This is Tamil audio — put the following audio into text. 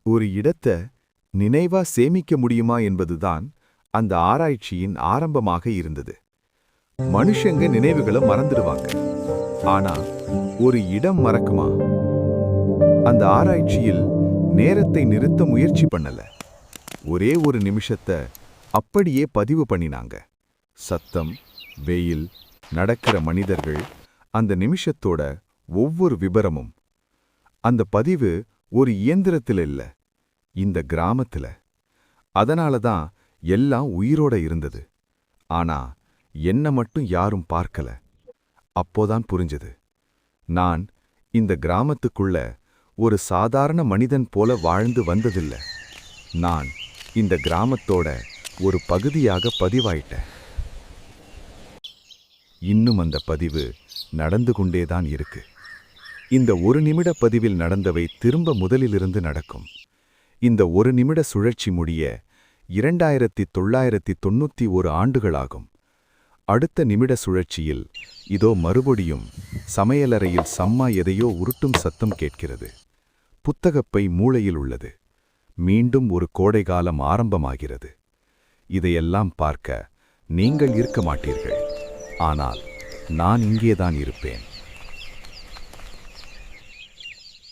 ஒரு இடத்தை நினைவா சேமிக்க முடியுமா என்பதுதான் அந்த ஆராய்ச்சியின் ஆரம்பமாக இருந்தது. மனுஷங்க நினைவுகளை மறந்துடுவாங்க, ஆனா ஒரு இடம் மறக்குமா? அந்த ஆராய்ச்சியில் நேரத்தை நிறுத்த முயற்சி பண்ணல, ஒரே ஒரு நிமிஷத்தை அப்படியே பதிவு பண்ணினாங்க. சத்தம், வெயில், நடக்கிற மனிதர்கள், அந்த நிமிஷத்தோட ஒவ்வொரு விபரமும். அந்த பதிவு ஒரு இயந்திரத்தில் இல்ல, இந்த கிராமத்துல. அதனால தான் எல்லாம் உயிரோட இருந்தது. ஆனா என்ன மட்டும் யாரும் பார்க்கல. அப்போதான் புரிஞ்சது, நான் இந்த கிராமத்துக்குள்ள ஒரு சாதாரண மனிதன் போல வாழ்ந்து வந்ததில்ல. நான் இந்த கிராமத்தோட ஒரு பகுதியாக பதிவாயிட்டேன். இன்னும் அந்த பதிவு நடந்து கொண்டேதான் இருக்கு. இந்த ஒரு நிமிட பதிவில் நடந்தவை திரும்ப முதலிலிருந்து நடக்கும். இந்த ஒரு நிமிட சுழற்சி முடிய 2991 ஆண்டுகளாகும். அடுத்த நிமிட சுழற்சியில் இதோ மறுபடியும் சமையலறையில் சம்மா எதையோ உருட்டும் சத்தம் கேட்கிறது. புத்தகப்பை மூளையில் உள்ளது. மீண்டும் ஒரு கோடைகாலம் ஆரம்பமாகிறது. இதையெல்லாம் பார்க்க நீங்கள் இருக்க மாட்டீர்கள், ஆனால் நான் இங்கேதான் இருப்பேன்.